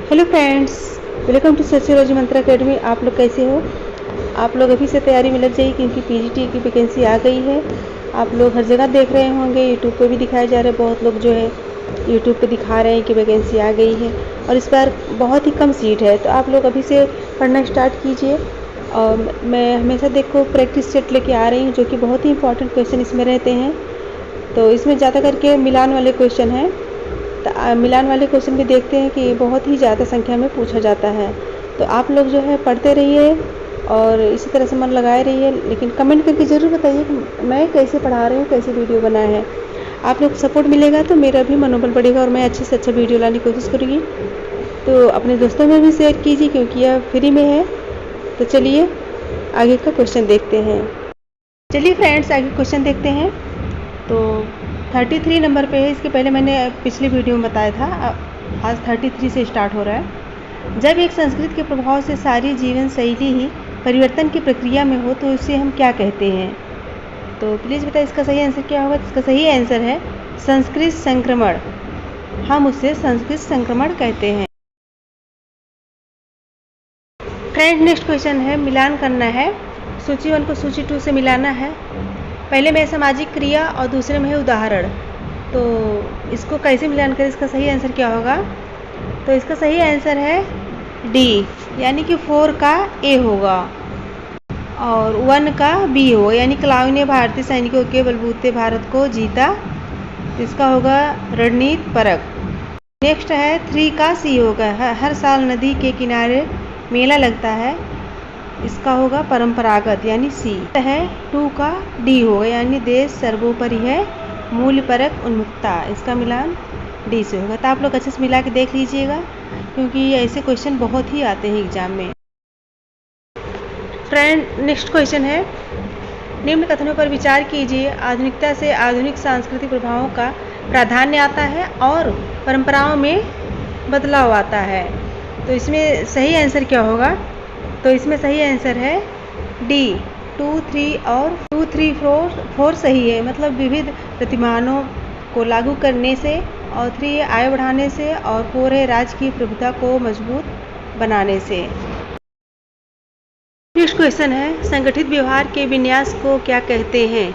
Hello friends, welcome to sociology Mantra academy. आप लोग कैसे हो? आप लोग अभी से तैयारी में लग जाइए क्योंकि पीजीटी की वैकेंसी आ गई है। आप लोग हर जगह देख रहे होंगे, यूट्यूब पे भी दिखाया जा रहा है। बहुत लोग जो है यूट्यूब पे दिखा रहे हैं कि वैकेंसी आ गई है और इस बार बहुत ही कम सीट है, तो आप लोग अभी से पढ़ना स्टार्ट कीजिए। और मैं हमेशा देखो प्रैक्टिस सेट लेके आ रही हूँ जो कि बहुत ही इंपॉर्टेंट क्वेश्चन इसमें रहते हैं। तो इसमें ज़्यादा करके मिलान वाले क्वेश्चन हैं। तो मिलान वाले क्वेश्चन भी देखते हैं कि बहुत ही ज़्यादा संख्या में पूछा जाता है। तो आप लोग जो है पढ़ते रहिए और इसी तरह से मन लगाए रहिए, लेकिन कमेंट करके ज़रूर बताइए कि मैं कैसे पढ़ा रही हूँ, कैसे वीडियो बनाया है। आप लोग सपोर्ट मिलेगा तो मेरा भी मनोबल बढ़ेगा और मैं अच्छे से अच्छा वीडियो लाने की कोशिश करूँगी। तो अपने दोस्तों में भी शेयर कीजिए क्योंकि यह फ्री में है। तो चलिए आगे का क्वेश्चन देखते हैं। चलिए फ्रेंड्स, आगे क्वेश्चन देखते हैं। तो 33 नंबर पे है। इसके पहले मैंने पिछली वीडियो में बताया था, आज 33 से स्टार्ट हो रहा है। जब एक संस्कृति के प्रभाव से सारी जीवन शैली ही परिवर्तन की प्रक्रिया में हो तो इसे हम क्या कहते हैं? तो प्लीज़ बताइए इसका सही आंसर क्या होगा। इसका सही आंसर है संस्कृत संक्रमण। हम उसे संस्कृत संक्रमण कहते हैं। फ्रेंड, नेक्स्ट क्वेश्चन है, मिलान करना है। सूची 1 को सूची 2 से मिलाना है। पहले में सामाजिक क्रिया और दूसरे में है उदाहरण। तो इसको कैसे मिलान करें, इसका सही आंसर क्या होगा? तो इसका सही आंसर है डी, यानी कि 4 का ए होगा और 1 का बी होगा, यानी कलाउ ने भारतीय सैनिकों के बलबूते भारत को जीता। इसका होगा रणनीति परक। नेक्स्ट है 3 का सी होगा, हर साल नदी के किनारे मेला लगता है। इसका होगा परंपरागत, यानी सी है। 2 का डी होगा, यानी देश सर्वोपरि है, मूल्य परक उन्मुखता। इसका मिलान डी से होगा। तो आप लोग अच्छे से मिला के देख लीजिएगा क्योंकि ऐसे क्वेश्चन बहुत ही आते हैं एग्जाम में। फ्रेंड, नेक्स्ट क्वेश्चन है, निम्न कथनों पर विचार कीजिए। आधुनिकता से आधुनिक सांस्कृतिक प्रभावों का प्राधान्य आता है और परंपराओं में बदलाव आता है। तो इसमें सही आंसर क्या होगा? तो इसमें सही आंसर है डी, 2, 3 और 2, 3, 4 सही है। मतलब विविध प्रतिमानों को लागू करने से, और 3 है आय बढ़ाने से, और 4 है राज्य की प्रभुता को मजबूत बनाने से। नेक्स्ट क्वेश्चन है, संगठित व्यवहार के विन्यास को क्या कहते हैं?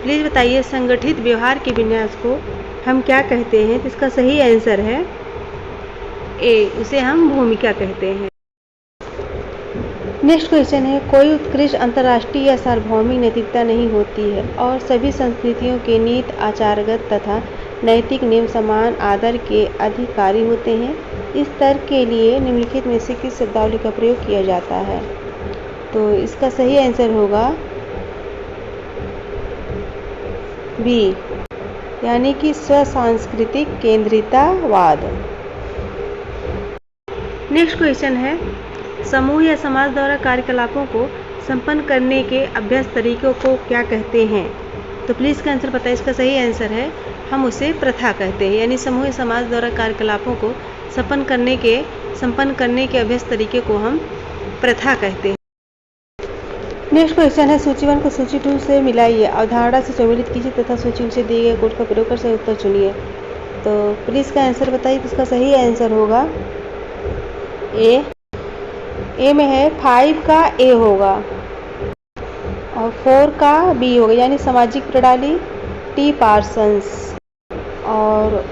प्लीज़ बताइए संगठित व्यवहार के विन्यास को हम क्या कहते हैं? तो इसका सही आंसर है ए, उसे हम भूमिका कहते हैं। नेक्स्ट क्वेश्चन है, कोई उत्कृष्ट अंतर्राष्ट्रीय या सार्वभौमिक नैतिकता नहीं होती है और सभी संस्कृतियों के नीति आचारगत तथा नैतिक नियम समान आदर के अधिकारी होते हैं। इस तर्क के लिए निम्नलिखित में से किस शब्दावली का प्रयोग किया जाता है? तो इसका सही आंसर होगा बी, यानी कि स्वसांस्कृतिक केंद्रितवाद। नेक्स्ट क्वेश्चन है, समूह या समाज द्वारा कार्यकलापों को संपन्न करने के अभ्यास तरीकों को क्या कहते हैं? तो प्लीज़ इसका आंसर बताइए। इसका सही आंसर है हम उसे प्रथा कहते हैं, यानी समूह या समाज द्वारा कार्यकलापों को संपन्न करने के अभ्यास तरीके को हम प्रथा कहते हैं। नेक्स्ट क्वेश्चन है, सूची 1 को सूची 2 से मिलाइए, अवधारणा से सम्मिलित कीजिए तथा सूची से दिए गए कोड का प्रयोग कर सही उत्तर चुनिए। तो प्लीज़ इसका आंसर बताइए। तो इसका सही आंसर होगा ए में है 5 का ए होगा और 4 का बी होगा, यानी सामाजिक प्रणाली टी पार्सन्स, और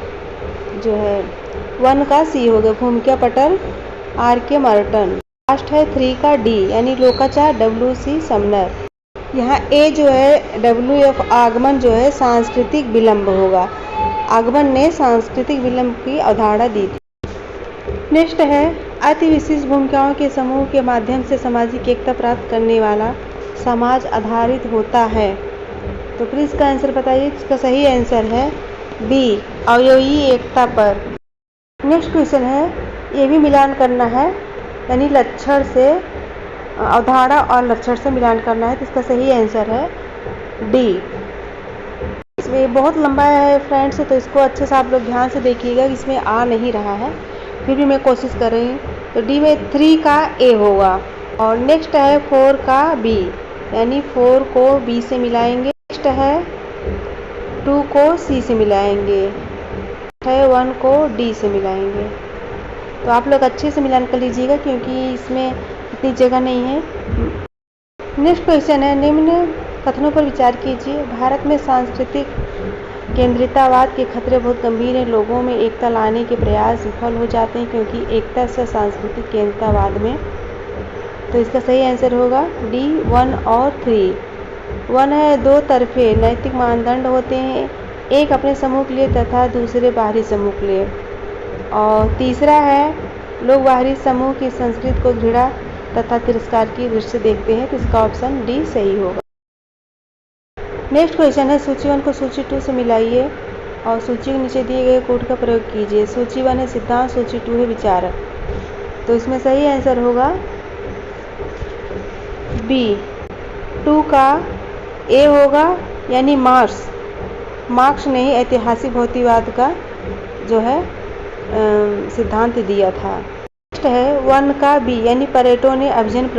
जो है 1 का सी होगा, भूमिका पटल आर के मार्टन। लास्ट है 3 का डी, यानी लोकाचार डब्ल्यू सी समनर। यहाँ ए जो है डब्ल्यू एफ आगमन जो है सांस्कृतिक विलंब होगा। आगमन ने सांस्कृतिक विलंब की अवधारणा दी थी। नेक्स्ट है, अति विशिष्ट भूमिकाओं के समूह के माध्यम से सामाजिक एकता प्राप्त करने वाला समाज आधारित होता है। तो प्लीज़ इसका आंसर बताइए। इसका सही आंसर है बी, अवयवी एकता पर। नेक्स्ट क्वेश्चन है, ये भी मिलान करना है, यानी लक्षण से अवधारणा और लक्षण से मिलान करना है। तो इसका सही आंसर है डी। इसमें बहुत लंबा है फ्रेंड्स, तो इसको अच्छे से आप लोग ध्यान से देखिएगा। इसमें आ नहीं रहा है, फिर भी मैं कोशिश कर रही हूँ। तो डी में 3 का ए होगा और नेक्स्ट है 4 का बी, यानी 4 को बी से मिलाएंगे। नेक्स्ट है 2 को सी से मिलाएंगे, है 1 को डी से मिलाएंगे। तो आप लोग अच्छे से मिलान कर लीजिएगा क्योंकि इसमें इतनी जगह नहीं है। नेक्स्ट क्वेश्चन है, निम्न कथनों पर विचार कीजिए। भारत में सांस्कृतिक केंद्रितावाद के खतरे बहुत गंभीर हैं। लोगों में एकता लाने के प्रयास विफल हो जाते हैं क्योंकि एकता से सांस्कृतिक केंद्रितावाद में। तो इसका सही आंसर होगा डी 1 और 3। 1 है दो तरफे नैतिक मानदंड होते हैं, एक अपने समूह के लिए तथा दूसरे बाहरी समूह के लिए। और तीसरा है लोग बाहरी समूह की संस्कृति को घृणा तथा तिरस्कार की दृष्टि से देखते हैं। तो इसका ऑप्शन डी सही होगा। नेक्स्ट क्वेश्चन है, सूची 1 को सूची 2 से मिलाइए और सूची के नीचे दिए गए कोड का प्रयोग कीजिए। सूची 1 है सिद्धांत, सूची 2 है विचारक। तो इसमें सही आंसर होगा बी 2 का ए होगा, यानी मार्क्स ने ऐतिहासिक भौतिकवाद का जो है सिद्धांत दिया था। नेक्स्ट है 1 का बी, यानी प्लेटो ने अभिजन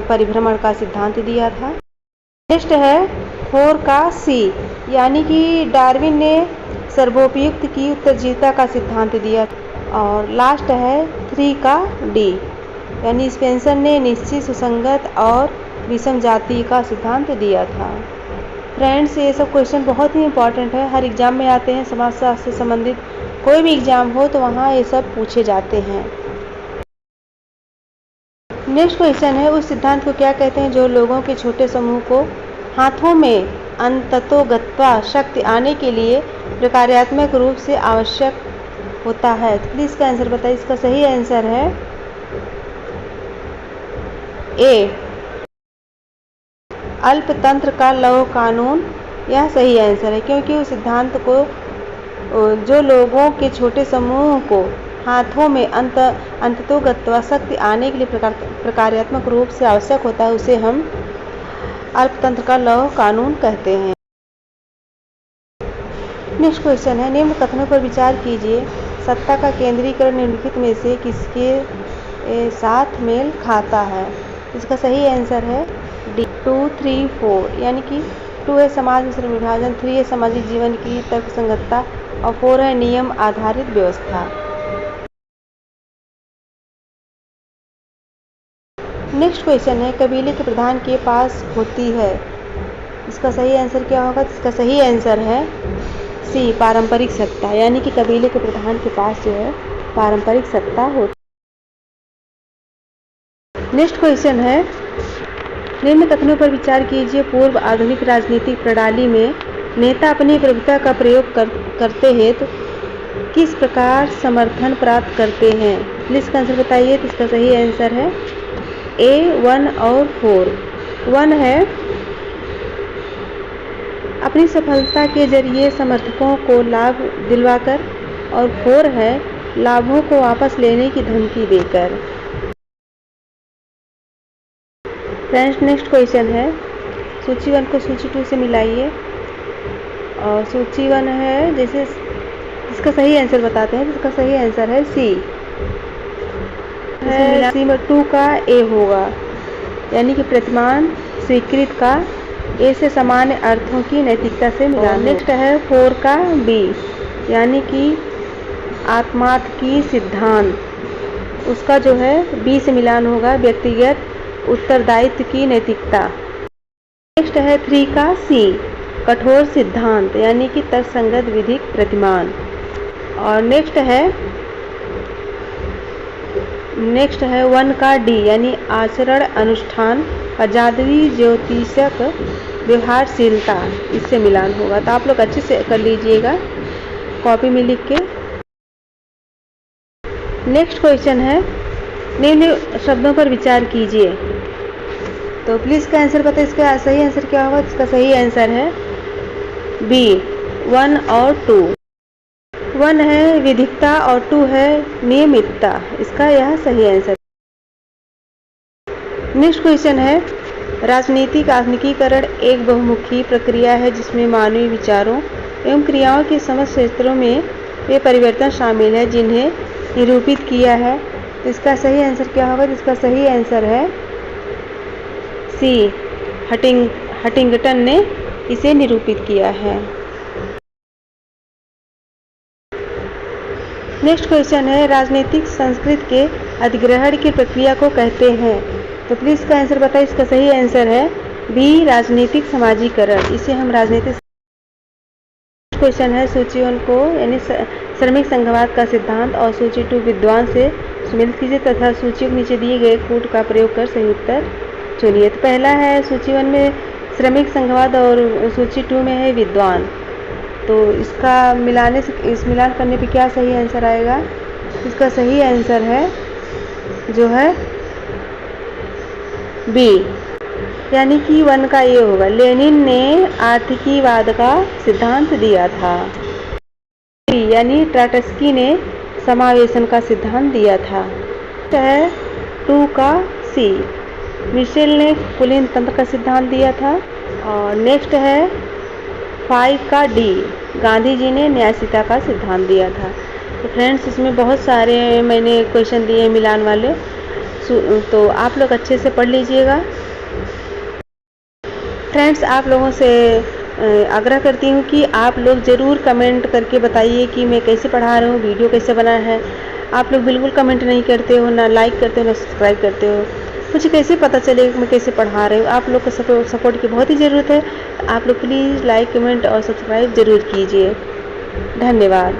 परिभ्रमण का सिद्धांत दिया था। नेक्स्ट है 4 का सी, यानी कि डार्विन ने सर्वोपयुक्त की उत्तरजीविता का सिद्धांत दिया। और लास्ट है 3 का डी, यानी स्पेंसर ने निश्चित, सुसंगत और विषम जाति का सिद्धांत दिया था। फ्रेंड्स, ये सब क्वेश्चन बहुत ही इंपॉर्टेंट है, हर एग्जाम में आते हैं। समाजशास्त्र से संबंधित कोई भी एग्जाम हो तो वहाँ ये सब पूछे जाते हैं। नेक्स्ट क्वेश्चन है, उस सिद्धांत को क्या कहते हैं जो लोगों के छोटे समूह को हाथों में अंततोगत्वा शक्ति आने के लिए प्रकार्यात्मक रूप से आवश्यक होता है। तो प्लीज़ इसका आंसर बताइए। इसका सही आंसर है ए अल्पतंत्र का लौह कानून। यह सही आंसर है क्योंकि उस सिद्धांत को जो लोगों के छोटे समूह को हाथों में अंततोगत्वा शक्ति आने के लिए प्रकार्यात्मक रूप से आवश्यक होता है, उसे हम अल्पतंत्र का लौह कानून कहते हैं। नेक्स्ट क्वेश्चन है, निम्न कथनों पर विचार कीजिए। सत्ता का केंद्रीकरण निम्नलिखित में से किसके साथ मेल खाता है। इसका सही आंसर है डी 2, 3, 4, यानी कि 2 है समाज में श्रम विभाजन, 3 है सामाजिक जीवन की तर्कसंगतता और 4 है नियम आधारित व्यवस्था। नेक्स्ट क्वेश्चन है, कबीले के प्रधान के पास होती है। इसका सही आंसर क्या होगा। इसका सही आंसर है सी पारंपरिक सत्ता, यानी कि कबीले के प्रधान के पास जो है पारंपरिक सत्ता होती है। नेक्स्ट क्वेश्चन है, निम्न कथनों पर विचार कीजिए। पूर्व आधुनिक राजनीतिक प्रणाली में नेता अपनी प्रभुता का प्रयोग करते हैं तो किस प्रकार समर्थन प्राप्त करते हैं। प्लीज़ का आंसर बताइए। तो इसका सही आंसर है ए 1 और 4। 1 है अपनी सफलता के जरिए समर्थकों को लाभ दिलवाकर और 4 है लाभों को वापस लेने की धमकी देकर। फ्रेंड्स, नेक्स्ट क्वेश्चन है, सूची 1 को सूची 2 से मिलाइए और सूची 1 है जैसे इसका सही आंसर बताते हैं। इसका सही आंसर है सी है। सी में 2 का ए होगा, यानी कि प्रतिमान स्वीकृत का ए से सामान्य अर्थों की नैतिकता से मिलान। नेक्स्ट है 4 का बी, यानी कि आत्मार्थ की सिद्धांत, उसका जो है बी से मिलान होगा, व्यक्तिगत उत्तरदायित्व की नैतिकता। नेक्स्ट है 3 का सी, कठोर सिद्धांत, यानी कि तर्कसंगत विधिक प्रतिमान। और नेक्स्ट है 1 का डी, यानी आचरण अनुष्ठान और जादुई ज्योतिषक व्यवहारशीलता, इससे मिलान होगा। तो आप लोग अच्छे से कर लीजिएगा कॉपी में लिख के। नेक्स्ट क्वेश्चन है, निम्न शब्दों पर विचार कीजिए। तो प्लीज़ का आंसर बताइए। इसका सही आंसर क्या होगा। इसका सही आंसर है बी 1 और 2। 1 है विधिकता और 2 है नियमितता, इसका यह सही आंसर। नेक्स्ट क्वेश्चन है, राजनीतिक आधुनिकीकरण एक बहुमुखी प्रक्रिया है जिसमें मानवीय विचारों एवं क्रियाओं के समस्त क्षेत्रों में वे परिवर्तन शामिल है जिन्हें निरूपित किया है। इसका सही आंसर क्या होगा। इसका सही आंसर है सी हटिंगटन ने इसे निरूपित किया है। नेक्स्ट क्वेश्चन है, राजनीतिक संस्कृति के अधिग्रहण की प्रक्रिया को कहते हैं। तो प्लीज़ इसका आंसर बताइए। इसका सही आंसर है बी, राजनीतिक समाजीकरण। इसे हम राजनीतिक। क्वेश्चन है, सूची 1 को यानी श्रमिक संघवाद का सिद्धांत और सूची 2 विद्वान से सुमेलित कीजिए तथा सूची के नीचे दिए गए कोड का प्रयोग कर सही उत्तर चुनिए। तो पहला है सूची 1 में श्रमिक संघवाद और सूची 2 में है विद्वान। तो इसका मिलाने से, इस मिलान करने पे क्या सही आंसर आएगा? इसका सही आंसर है जो है बी, यानी कि 1 का ये होगा। लेनिन ने आर्थिकीवाद का सिद्धांत दिया था, यानी ट्राटस्की ने समावेशन का सिद्धांत दिया था। है 2 का सी, मिशेल ने कुलीन तंत्र का सिद्धांत दिया था। और नेक्स्ट है 5 का डी, गांधी जी ने न्यायशीलता का सिद्धांत दिया था। तो फ्रेंड्स, इसमें बहुत सारे मैंने क्वेश्चन दिए मिलान वाले, तो आप लोग अच्छे से पढ़ लीजिएगा। फ्रेंड्स, आप लोगों से आग्रह करती हूँ कि आप लोग ज़रूर कमेंट करके बताइए कि मैं कैसे पढ़ा रहा हूँ, वीडियो कैसे बना है। आप लोग बिल्कुल कमेंट नहीं करते हो, ना लाइक करते हो, ना सब्सक्राइब करते हो। मुझे कैसे पता चलेगा कि मैं कैसे पढ़ा रही हूँ? आप लोग को सपोर्ट की बहुत ही ज़रूरत है। आप लोग प्लीज़ लाइक, कमेंट और सब्सक्राइब ज़रूर कीजिए। धन्यवाद।